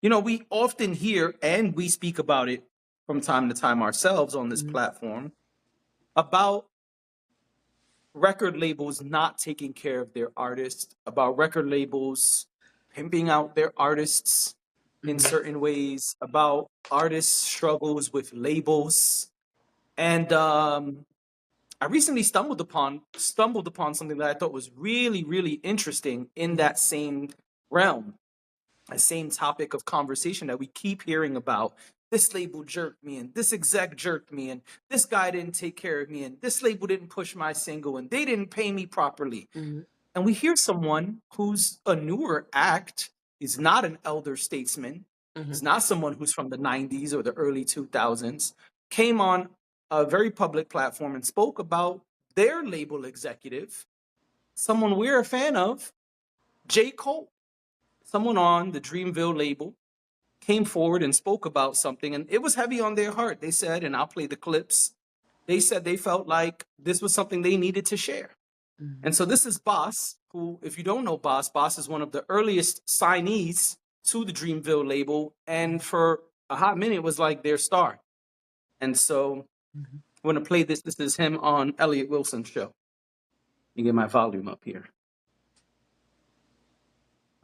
we often hear and we speak about it from time to time ourselves on this platform about record labels not taking care of their artists, about record labels pimping out their artists in certain ways, about artists' struggles with labels. And I recently stumbled upon something that I thought was really, really interesting in that same realm, a same topic of conversation that we keep hearing about. This label jerked me, and this exec jerked me, and this guy didn't take care of me, and this label didn't push my single, and they didn't pay me properly. And we hear someone who's a newer act, is not an elder statesman, is not someone who's from the 90s or the early 2000s, came on a very public platform and spoke about their label executive, someone we're a fan of, J. Cole. Someone on the Dreamville label came forward and spoke about something, and it was heavy on their heart. They said, and I'll play the clips, they said they felt like this was something they needed to share. And so this is Boss, who, if you don't know Boss is one of the earliest signees to the Dreamville label, and for a hot minute was like their star. And so I'm going to play this. This is him on Elliot Wilson's show. Let me get my volume up here.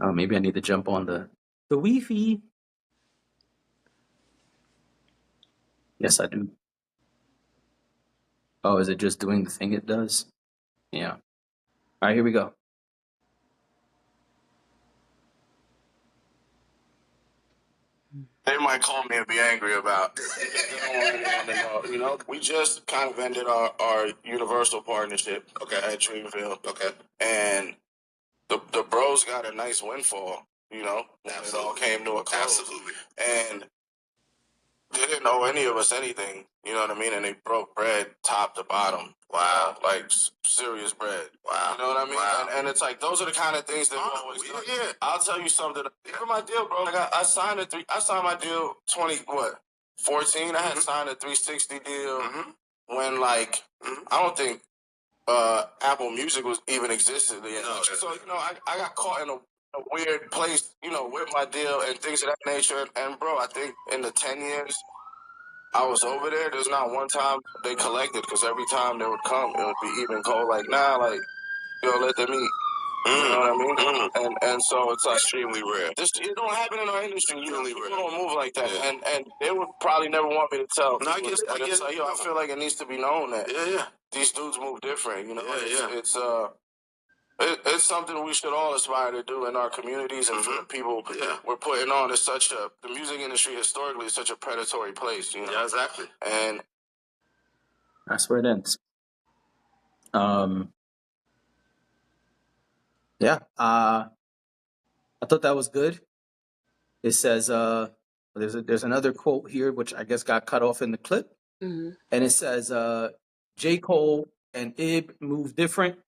Oh, maybe I need to jump on the Wi-Fi. Yes, I do. Oh, is it just doing the thing it does? Yeah. All right, here we go. They might call me and be angry about. They don't want to know. You know, we just kind of ended our Universal partnership. Okay, at Dreamville. Okay, and the bros got a nice windfall. You know, when it all came to a close. Absolutely. And they didn't owe any of us anything. You know what I mean? And they broke bread top to bottom. Wow. Like serious bread. Wow. You know what I mean? Wow. And it's like, those are the kind of things that we always do. Yeah. I'll tell you something. Look at my deal, bro. Like I signed my deal 14. I hadn't signed a 360 deal when I don't think Apple Music was even existed yet. No, so, I got caught in a weird place, with my deal and things of that nature. And bro, I think in the 10 years I was over there's not one time they collected, because every time they would come, it would be even cold. Like, nah, like, let them eat. You know what I mean? And so it's like extremely rare. It don't happen in our industry. People don't move like that. Yeah. And they would probably never want me to tell. No, I guess like, I feel like it needs to be known that these dudes move different. It's something we should all aspire to do in our communities and for the people we're putting on. The music industry historically is such a predatory place. Yeah, exactly. And that's where it ends. Yeah, I thought that was good. It says there's another quote here which I guess got cut off in the clip, and it says J. Cole and Ib move different.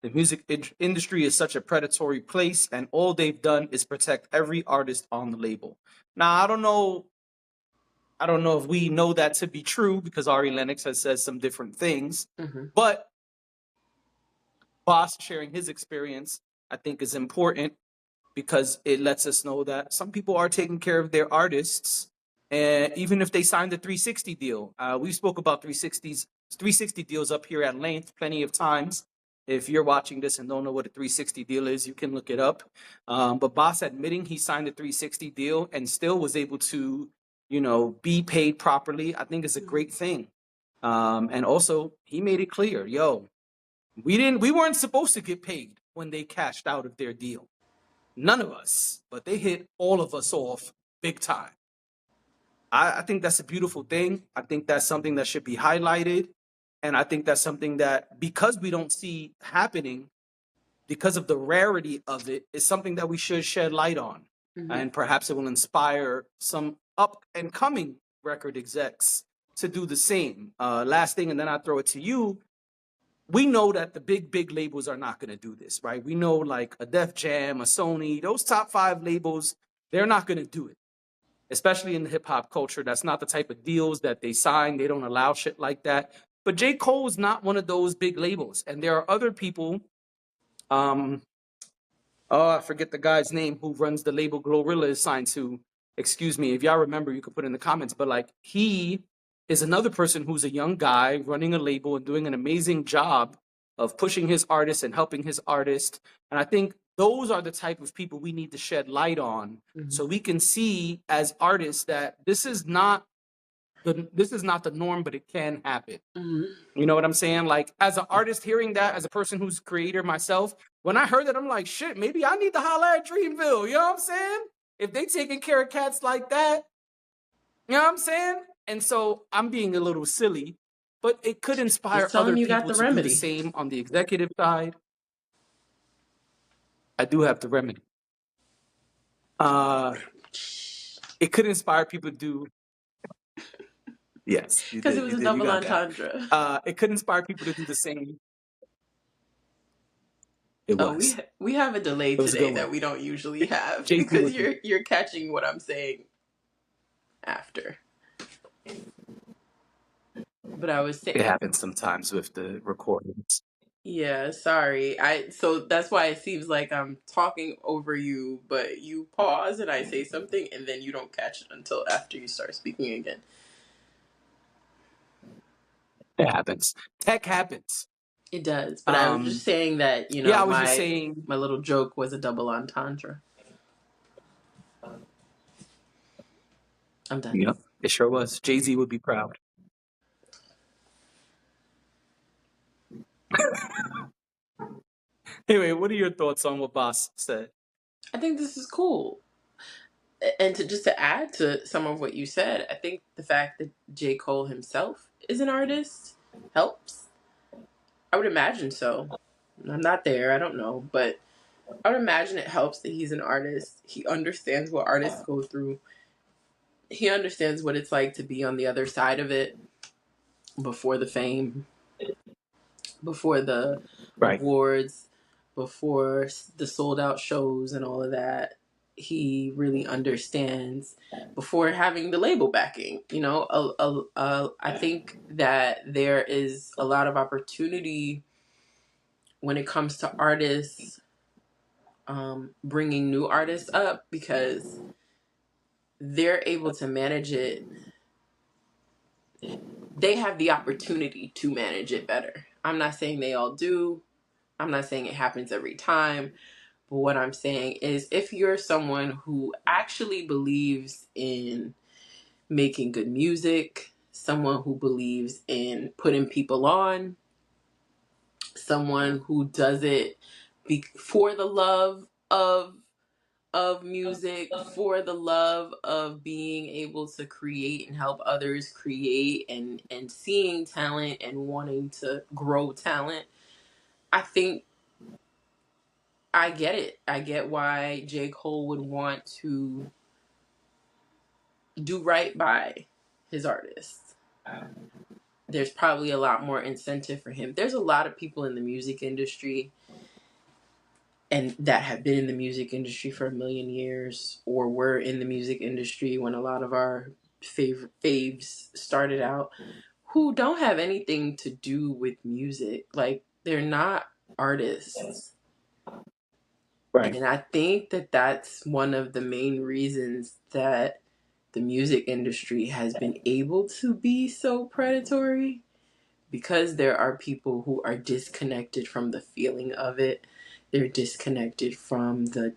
The music industry is such a predatory place, and all they've done is protect every artist on the label. Now, I don't know if we know that to be true, because Ari Lennox has said some different things, but Boss sharing his experience, I think, is important, because it lets us know that some people are taking care of their artists, and even if they signed a 360 deal. We spoke about 360 deals up here at length plenty of times. If you're watching this and don't know what a 360 deal is, you can look it up. But Boss admitting he signed a 360 deal and still was able to, be paid properly, I think is a great thing. And also, he made it clear, we weren't supposed to get paid when they cashed out of their deal. None of us, but they hit all of us off big time. I think that's a beautiful thing. I think that's something that should be highlighted. And I think that's something that, because we don't see happening, because of the rarity of it, is something that we should shed light on. And perhaps it will inspire some up and coming record execs to do the same. Last thing, and then I'll throw it to you. We know that the big labels are not going to do this, right? We know like a Def Jam, a Sony, those top 5 labels, they're not going to do it. Especially in the hip hop culture, that's not the type of deals that they sign. They don't allow shit like that. But J. Cole is not one of those big labels. And there are other people, I forget the guy's name who runs the label Glorilla is signed to. excuse me, if y'all remember, you could put in the comments, but like he is another person who's a young guy running a label and doing an amazing job of pushing his artist and helping his artist. And I think those are the type of people we need to shed light on, so we can see as artists that this is not the norm, but it can happen. You know what I'm saying? Like, as an artist, hearing that, as a person who's a creator myself, when I heard that, I'm like, shit, maybe I need to holler at Dreamville. You know what I'm saying? If they taking care of cats like that, you know what I'm saying? And so I'm being a little silly, but it could inspire Just tell other him you got people the to do the remedy. same on the executive side. I do have the remedy. It could inspire people to do. Yes, you Because did. it was You a did. You double got that. entendre. It could inspire people to do the same. It Oh, was. we have a delay It was a today good that one. we don't usually have JC because would be. you're catching what I'm saying after. But I was It saying, happens sometimes with the recordings. yeah, sorry. So that's why it seems like I'm talking over you, but you pause and I say something and then you don't catch it until after you start speaking again. It happens. Tech happens. It does, but I was just saying that, you know, Yeah, I was just saying. my little joke was a double entendre. I'm done. Yep, it sure was. Jay-Z would be proud. Anyway, what are your thoughts on what Boss said? I think this is cool. And to add to some of what you said, I think the fact that J. Cole himself is an artist helps. I would imagine so. I'm not there, I don't know, but I would imagine it helps that he's an artist. He understands what artists go through. He understands what it's like to be on the other side of it before the fame, before the awards, before the sold out shows and all of that. He really understands before having the label backing. You know, I think that there is a lot of opportunity when it comes to artists, bringing new artists up because they're able to manage it. They have the opportunity to manage it better. I'm not saying they all do. I'm not saying it happens every time. But what I'm saying is if you're someone who actually believes in making good music, someone who believes in putting people on, someone who does it for the love of music, for the love of being able to create and help others create and seeing talent and wanting to grow talent, I think I get it. I get why J. Cole would want to do right by his artists. There's probably a lot more incentive for him. There's a lot of people in the music industry and that have been in the music industry for a million years or were in the music industry when a lot of our faves started out who don't have anything to do with music. Like, they're not artists. Right. And I think that that's one of the main reasons that the music industry has been able to be so predatory, because there are people who are disconnected from the feeling of it. They're disconnected from the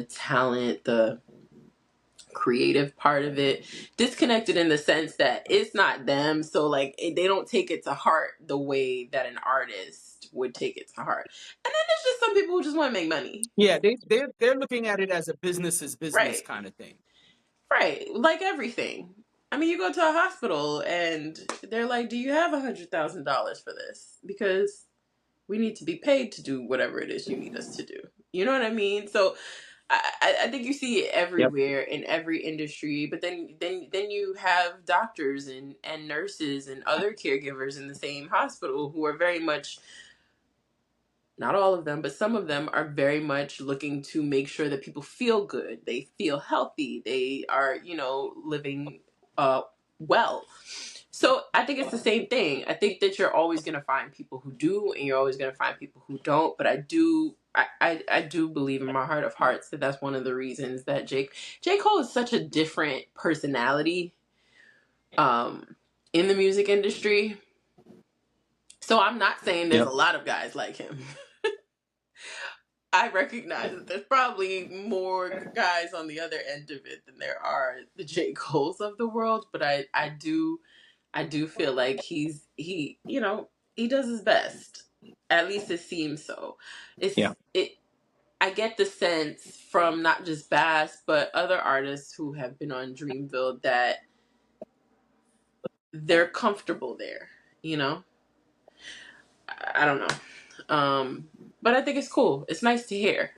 talent, the creative part of it, disconnected in the sense that it's not them, so like they don't take it to heart the way that an artist would take it to heart. And then there's just some people who just want to make money. Yeah, they're looking at it as a business Right. kind of thing. Right, like everything. I mean, you go to a hospital and they're like, "Do you have $100,000 for this? Because we need to be paid to do whatever it is you need us to do." You know what I mean? So I think you see it everywhere in every industry. But then you have doctors and nurses and other caregivers in the same hospital who are very much, not all of them, but some of them are very much looking to make sure that people feel good. They feel healthy. They are, you know, living well. So I think it's the same thing. I think that you're always going to find people who do, and you're always going to find people who don't. But I do I do believe in my heart of hearts that that's one of the reasons that J. Cole is such a different personality in the music industry. So I'm not saying there's Yep. a lot of guys like him. I recognize that there's probably more guys on the other end of it than there are the J. Coles of the world, but I do feel like he does his best. At least it seems so. Yeah. I get the sense from not just Bass but other artists who have been on Dreamville that they're comfortable there, you know? I don't know. But I think it's cool. It's nice to hear.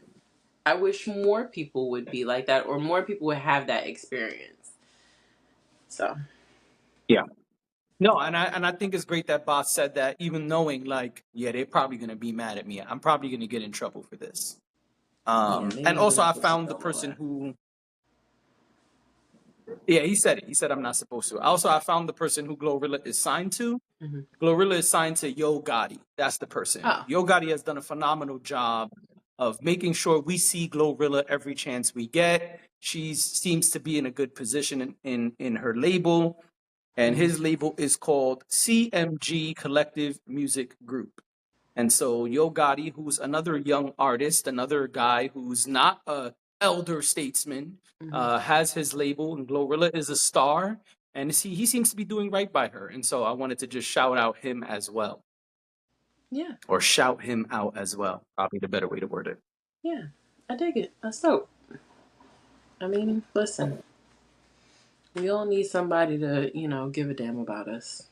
I wish more people would be like that, or more people would have that experience. So Yeah. No, and I think it's great that Boss said that, even knowing like, yeah, they're probably gonna be mad at me. I'm probably gonna get in trouble for this. yeah, maybe And I'm also not I supposed to found the tell all person that. who, yeah, he said it. He said I'm not supposed to. Also, I found the person who Glorilla is signed to. Mm-hmm. Glorilla is signed to Yo Gotti. That's the person. Oh, Yo Gotti has done a phenomenal job of making sure we see Glorilla every chance we get. She seems to be in a good position in her label, and his label is called CMG Collective Music Group. And so Yo Gotti, who's another young artist, another guy who's not a elder statesman, has his label, and Glorilla is a star, and he seems to be doing right by her. And so I wanted to just shout out him as well, yeah, or shout him out as well. Probably the better way to word it. yeah. I dig it. That's dope. I mean, listen, we all need somebody to, give a damn about us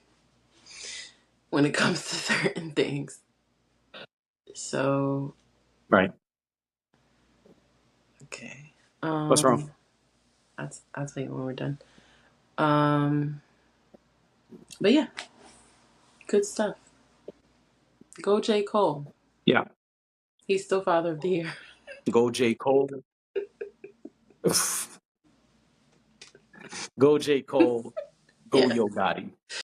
when it comes to certain things. So, Right. okay. What's wrong? I'll tell you when we're done. But yeah, good stuff. Go J. Cole. Yeah. He's still Father of the Year. Go J. Cole. Go J. Cole. Go Yeah. Yo Gotti.